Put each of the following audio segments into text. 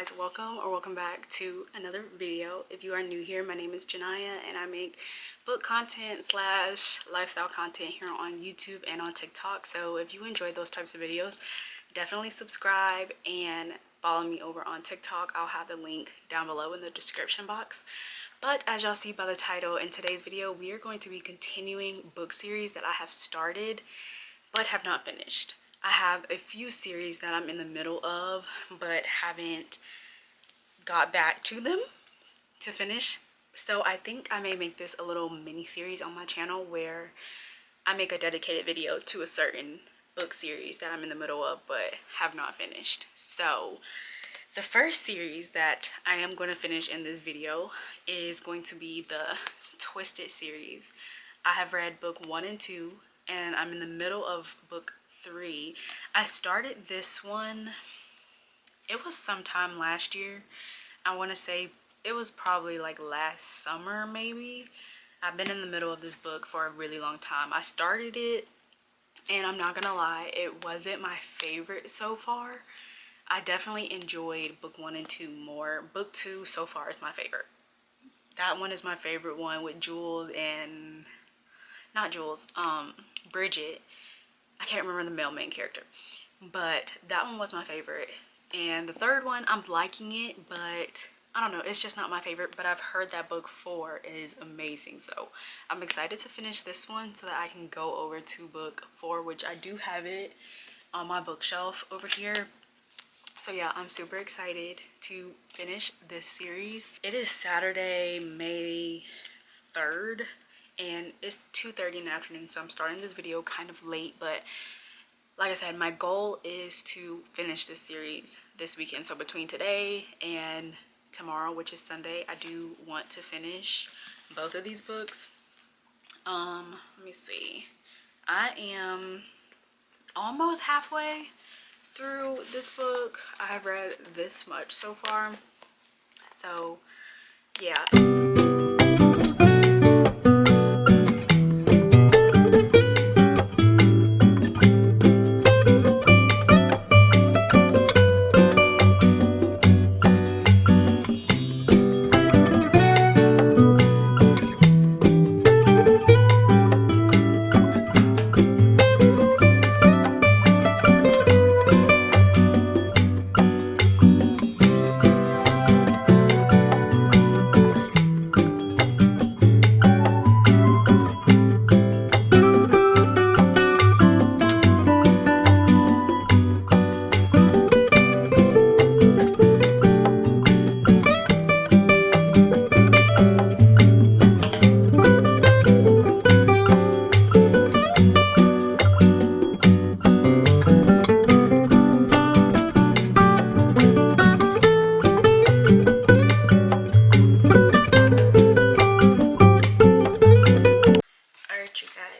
guys, welcome back to another video. If you are new here, my name is Janiyah and I make book content slash lifestyle content here on YouTube and on TikTok. So if you enjoy those types of videos, definitely subscribe and follow me over on TikTok. I'll have the link down below in the description box. But as y'all see by the title, in today's video we are going to be continuing book series that I have started but have not finished. I have a few series that I'm in the middle of but haven't got back to them to finish. So I think I may make this a little mini series on my channel where I make a dedicated video to a certain book series that I'm in the middle of but have not finished. So the first series that I am going to finish in this video is going to be the Twisted series. I have read book 1 and 2 and I'm in the middle of book 3. I started this one, it was sometime last year. I want to say it was probably like last summer maybe. I've been in the middle of this book for a really long time. I started it and I'm not gonna lie, it wasn't my favorite so far. I definitely enjoyed book 1 and 2 more. Book 2 so far is my favorite. That one is my favorite one with Jules and not Jules, Bridget. I can't remember the male main character, but that one was my favorite. And the third one, I'm liking it, but I don't know, it's just not my favorite. But I've heard that book 4 is amazing, so I'm excited to finish this one so that I can go over to book 4, which I do have it on my bookshelf over here. So yeah, I'm super excited to finish this series. It is Saturday, May 3rd. And it's 2:30 in the afternoon, so I'm starting this video kind of late, but like I said, my goal is to finish this series this weekend. So between today and tomorrow, which is Sunday, I do want to finish both of these books. Let me see, I am almost halfway through this book. I have read this much so far, so yeah.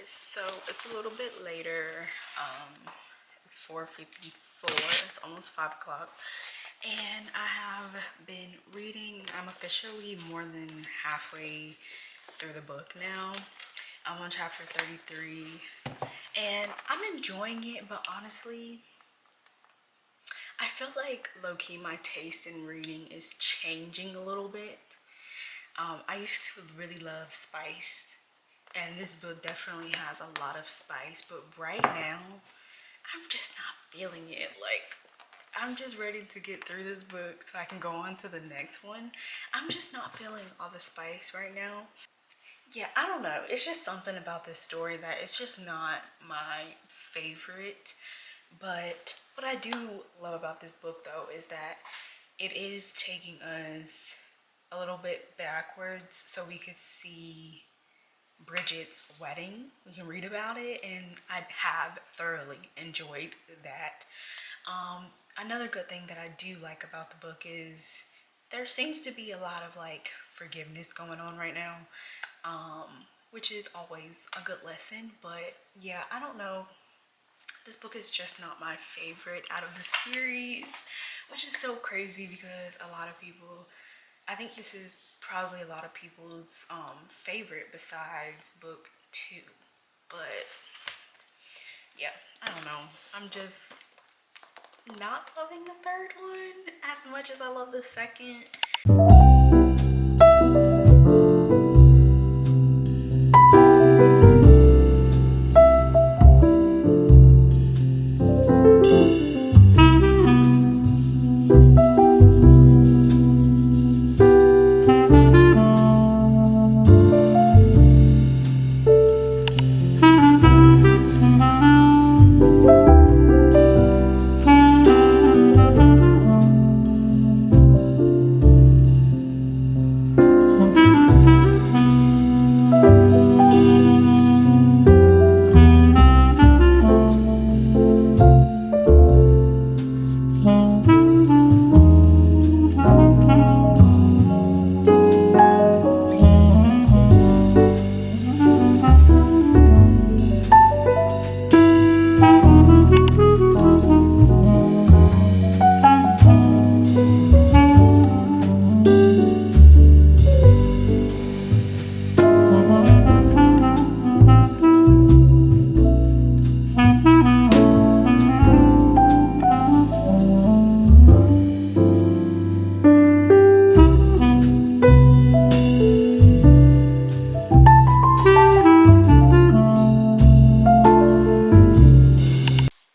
So it's a little bit later. It's 4:54. It's almost 5 o'clock, and I have been reading. I'm officially more than halfway through the book now. I'm on chapter 33, and I'm enjoying it. But honestly, I feel like low-key my taste in reading is changing a little bit. I used to really love spice. And this book definitely has a lot of spice, but right now I'm just not feeling it. Like, I'm just ready to get through this book so I can go on to the next one. I'm just not feeling all the spice right now. Yeah, I don't know, it's just something about this story that it's just not my favorite. But what I do love about this book though is that it is taking us a little bit backwards so we could see Bridget's wedding. We can read about it, and I have thoroughly enjoyed that. Another good thing that I do like about the book is there seems to be a lot of like forgiveness going on right now, which is always a good lesson. But yeah, I don't know, this book is just not my favorite out of the series, which is so crazy because a lot of people, I think this is probably a lot of people's favorite besides book 2. But yeah, I don't know, I'm just not loving the third one as much as I love the second.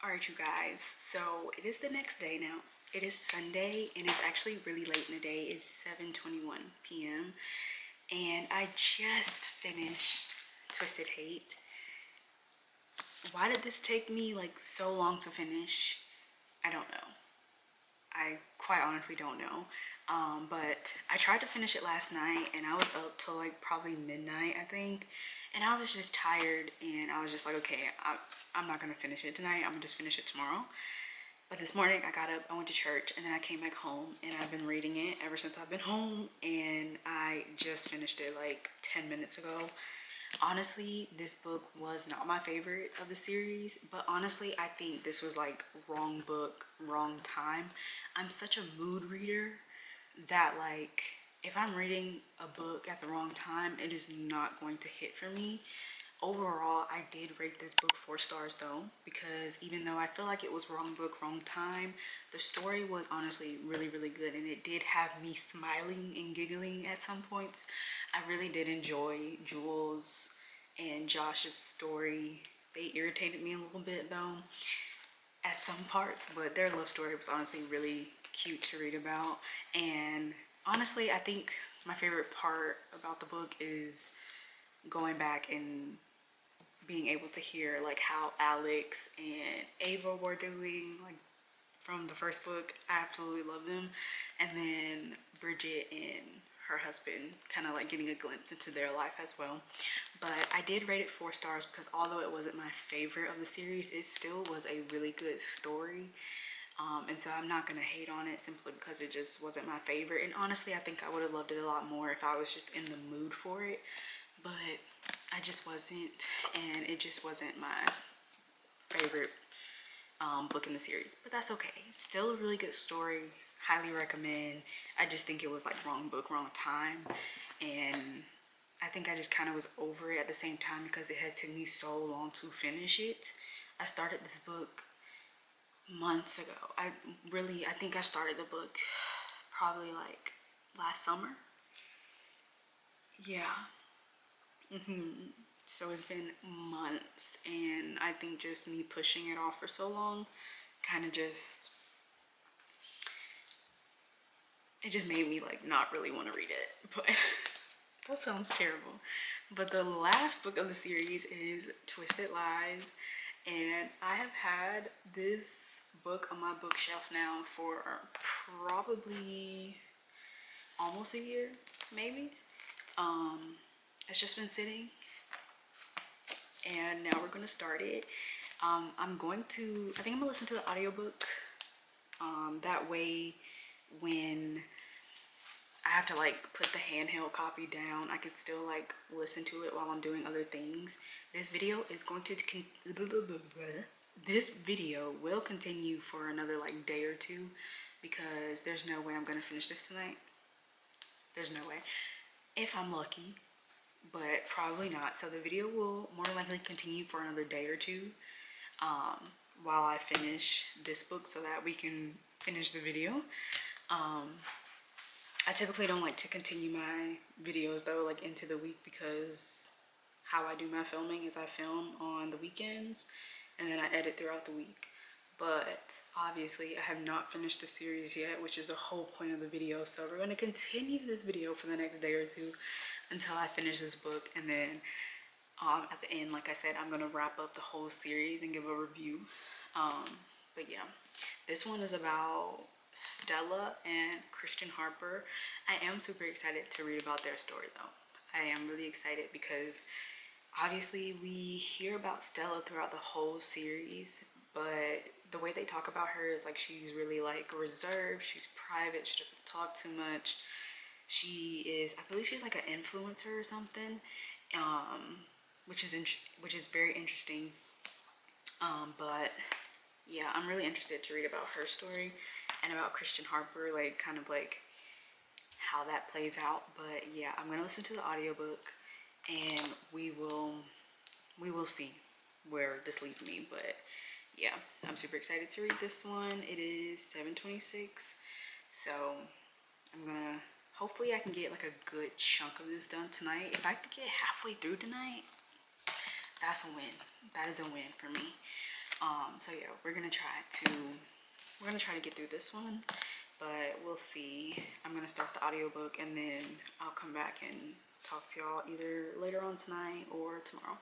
Alright, you guys, so it is the next day now. It is Sunday and it's actually really late in the day. It's 7:21 p.m. and I just finished Twisted Hate. Why did this take me like so long to finish? I don't know. I quite honestly don't know. But I tried to finish it last night and I was up till like probably midnight, I think. And I was just tired and I was just like, okay, I'm not gonna finish it tonight. I'm gonna just finish it tomorrow. But this morning I got up, I went to church, and then I came back home and I've been reading it ever since I've been home, and I just finished it like 10 minutes ago. Honestly, this book was not my favorite of the series, but honestly, I think this was like wrong book, wrong time. I'm such a mood reader that like if I'm reading a book at the wrong time, it is not going to hit for me. Overall, I did rate this book 4 stars though, because even though I feel like it was wrong book, wrong time, the story was honestly really, really good, and it did have me smiling and giggling at some points. I really did enjoy Jules and Josh's story. They irritated me a little bit though at some parts, but their love story was honestly really cute to read about. And honestly, I think my favorite part about the book is going back and being able to hear like how Alex and Ava were doing, like from the first book. I absolutely love them. And then Bridget and her husband, kind of like getting a glimpse into their life as well. But I did rate it 4 stars because although it wasn't my favorite of the series, it still was a really good story. And so I'm not gonna hate on it simply because it just wasn't my favorite. And honestly, I think I would have loved it a lot more if I was just in the mood for it, but I just wasn't, and it just wasn't my favorite book in the series. But that's okay. Still a really good story. Highly recommend. I just think it was like wrong book, wrong time, and I think I just kind of was over it at the same time because it had taken me so long to finish it. I started this book months ago. I think I started the book probably like last summer. Yeah. So it's been months, and I think just me pushing it off for so long kind of just, it just made me like not really want to read it. But that sounds terrible. But the last book of the series is Twisted Lies, and I have had this book on my bookshelf now for probably almost a year, maybe. It's just been sitting, and now we're gonna start it. I think I'm gonna listen to the audiobook. That way when I have to like put the handheld copy down, I can still like listen to it while I'm doing other things. This video is going to this video will continue for another like day or two because there's no way I'm gonna finish this tonight. There's no way. If I'm lucky, but probably not. So the video will more likely continue for another day or two. while I finish this book so that we can finish the video. I typically don't like to continue my videos though, like into the week, because how I do my filming is I film on the weekends and then I edit throughout the week. But obviously I have not finished the series yet, which is the whole point of the video. So we're going to continue this video for the next day or two until I finish this book, and then at the end, like I said, I'm going to wrap up the whole series and give a review. But yeah, this one is about Stella and Christian Harper. I am super excited to read about their story though. I am really excited because obviously we hear about Stella throughout the whole series, but the way they talk about her is like she's really like reserved, she's private, she doesn't talk too much. She is, I believe she's like an influencer or something, which is very interesting. But yeah, I'm really interested to read about her story and about Christian Harper, like kind of like how that plays out. But yeah, I'm gonna listen to the audiobook and we will see where this leads me. But yeah, I'm super excited to read this one. It is 7:26, so I'm gonna, hopefully I can get like a good chunk of this done tonight. If I could get halfway through tonight, that's a win. That is a win for me. So yeah, we're gonna try to get through this one, but we'll see. I'm gonna start the audiobook and then I'll come back and talk to y'all either later on tonight or tomorrow.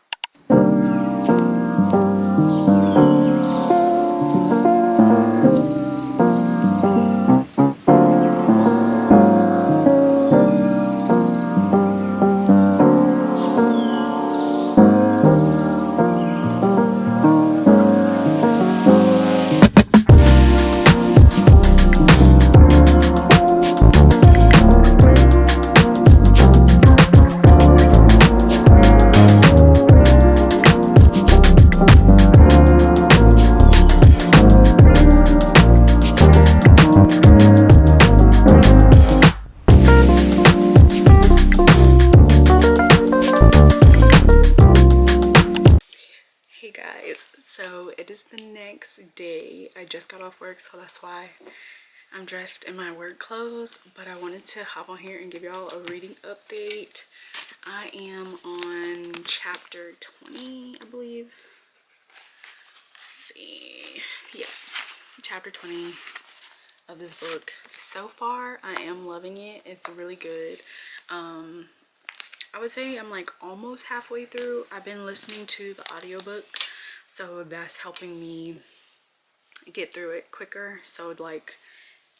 Hey guys, so it is the next day. I just got off work, so that's why I'm dressed in my work clothes, but I wanted to hop on here and give y'all a reading update. I am on chapter 20, I believe. Let's see. Yeah, chapter 20 of this book. So far, I am loving it. It's really good. I would say I'm like almost halfway through. I've been listening to the audiobook, so that's helping me get through it quicker. So like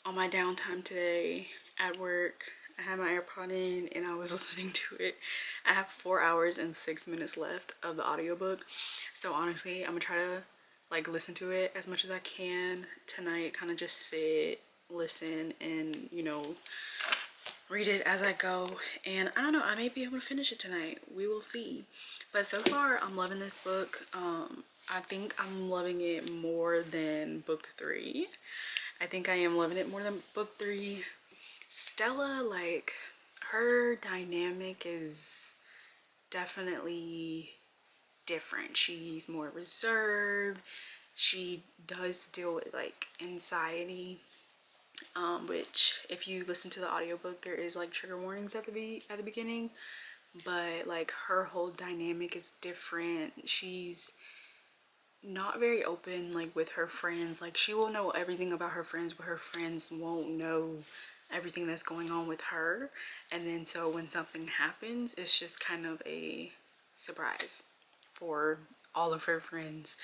on my downtime today at work, I had my AirPod in and I was listening to it. I have 4 hours and 6 minutes left of the audiobook. So honestly, I'm gonna try to like listen to it as much as I can tonight, kind of just sit, listen, and you know, read it as I go. And I don't know, I may be able to finish it tonight. We will see. But so far, I'm loving this book. I think I'm loving it more than book 3. I think I am loving it more than book 3. Stella, like, her dynamic is definitely different. She's more reserved. She does deal with like anxiety, which if you listen to the audiobook, there is like trigger warnings at the beginning, but like her whole dynamic is different. She's not very open like with her friends. Like she will know everything about her friends, but her friends won't know everything that's going on with her. And then so when something happens, it's just kind of a surprise for all of her friends.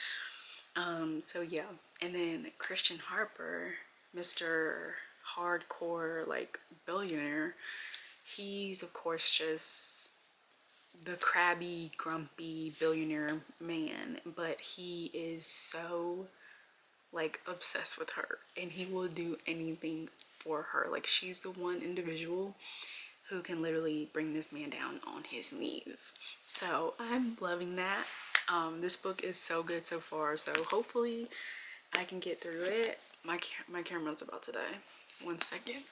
So yeah. And then Christian Harper, Mr. Hardcore like billionaire, he's of course just the crabby, grumpy billionaire man, but he is so like obsessed with her and he will do anything for her. Like she's the one individual who can literally bring this man down on his knees. So I'm loving that. This book is so good so far, so hopefully I can get through it. My camera's about to die. 1 second.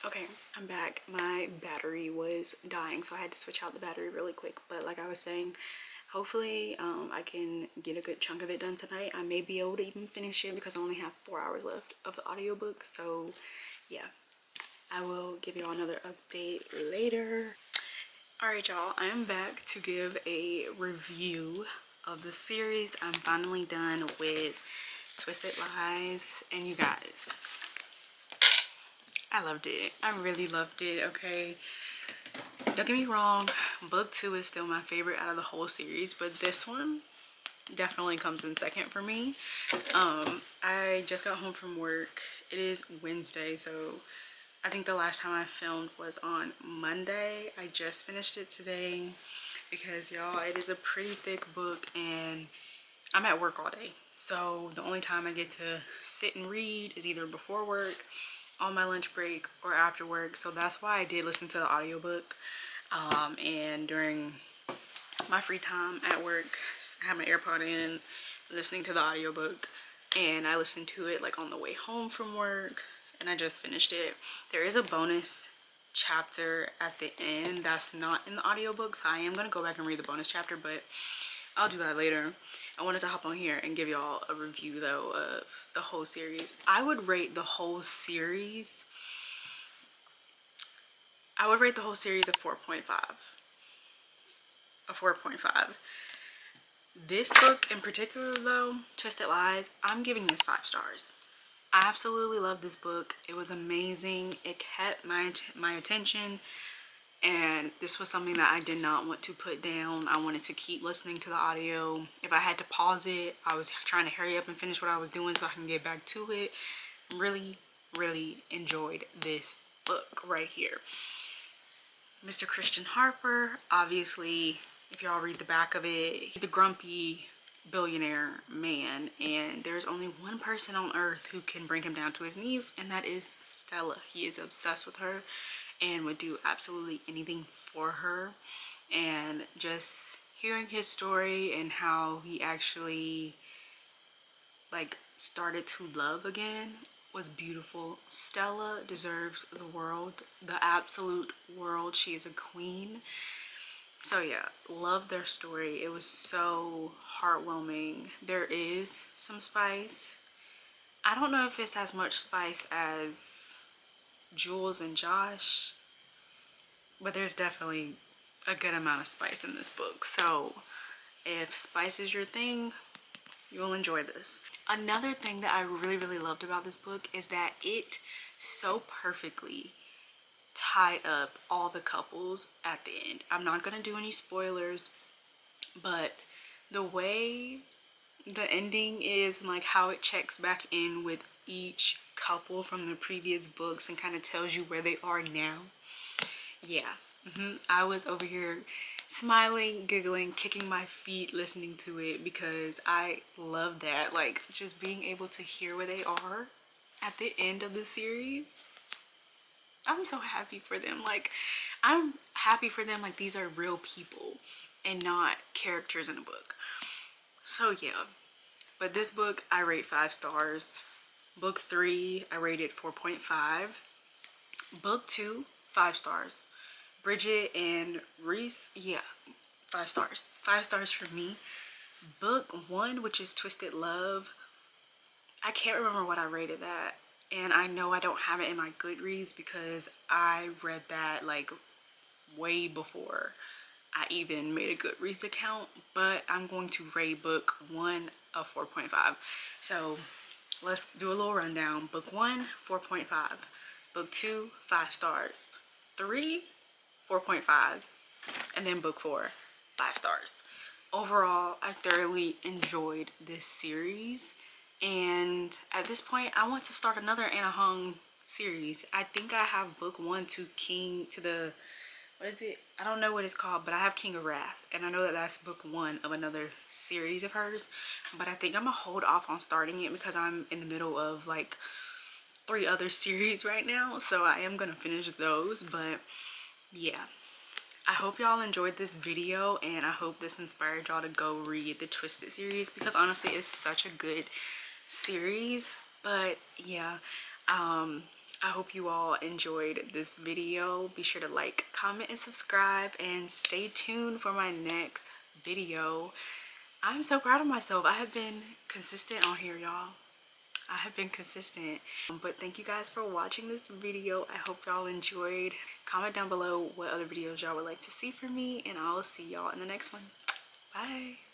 Okay, I'm back. My battery was dying, so I had to switch out the battery really quick. But like I was saying, hopefully I can get a good chunk of it done tonight. I may be able to even finish it because I only have 4 hours left of the audiobook. So yeah, I will give y'all another update later. Alright y'all, I am back to give a review of the series. I'm finally done with Twisted Lies, and you guys, I loved it. I really loved it, okay? Don't get me wrong, book 2 is still my favorite out of the whole series, but this one definitely comes in second for me. I just got home from work. It is Wednesday, so I think the last time I filmed was on Monday. I just finished it today because y'all, it is a pretty thick book and I'm at work all day. So the only time I get to sit and read is either before work, on my lunch break, or after work. So that's why I did listen to the audiobook. And during my free time at work, I had my AirPod in, listening to the audiobook, and I listened to it like on the way home from work, and I just finished it. There is a bonus chapter at the end that's not in the audiobook, so I am gonna go back and read the bonus chapter, but I'll do that later. I wanted to hop on here and give y'all a review though of the whole series. I would rate the whole series, a 4.5. A 4.5. This book in particular though, Twisted Lies, I'm giving this 5 stars. I absolutely love this book. It was amazing. It kept my attention, and this was something that I did not want to put down. I wanted to keep listening to the audio. If I had to pause it, I was trying to hurry up and finish what I was doing so I can get back to it. Really, really enjoyed this book right here. Mr. Christian Harper, obviously, if y'all read the back of it, he's the grumpy billionaire man, and there's only one person on earth who can bring him down to his knees, and that is Stella. He is obsessed with her and would do absolutely anything for her. And just hearing his story and how he actually like started to love again was beautiful. Stella deserves the world, the absolute world. She is a queen. So yeah, love their story. It was so heartwarming. There is some spice. I don't know if it's as much spice as Jules and Josh, but there's definitely a good amount of spice in this book. So if spice is your thing, you will enjoy this. Another thing that I really, really loved about this book is that it so perfectly tied up all the couples at the end. I'm not gonna do any spoilers, but the way the ending is and like how it checks back in with each couple from the previous books and kind of tells you where they are now. Yeah, I was over here smiling, giggling, kicking my feet listening to it because I love that, like just being able to hear where they are at the end of the series. I'm so happy for them. Like, I'm happy for them like these are real people and not characters in a book. So yeah, but this book I rate 5 stars. Book 3 I rated 4.5. Book 2 5 stars. Bridget and Reese, yeah, 5 stars. 5 stars for me. Book 1, which is Twisted Love, I can't remember what I rated that, and I know I don't have it in my Goodreads because I read that like way before I even made a Goodreads account, but I'm going to rate book 1 a 4.5. So let's do a little rundown. Book 1, 4.5. Book 2, 5 stars. 3, 4.5. And then book 4, 5 stars. Overall, I thoroughly enjoyed this series, and at this point I want to start another Anna Hung series. I think I have book 1 to King to the, what is it, I don't know what it's called, but I have King of Wrath, and I know that that's book 1 of another series of hers, but I think I'm gonna hold off on starting it because I'm in the middle of like 3 other series right now, so I am gonna finish those. But yeah, I hope y'all enjoyed this video, and I hope this inspired y'all to go read the Twisted series because honestly it's such a good series. But yeah, I hope you all enjoyed this video. Be sure to like, comment, and subscribe, and stay tuned for my next video. I'm so proud of myself. I have been consistent on here, y'all. I have been consistent. But thank you guys for watching this video. I hope y'all enjoyed. Comment down below what other videos y'all would like to see from me, and I'll see y'all in the next one. Bye.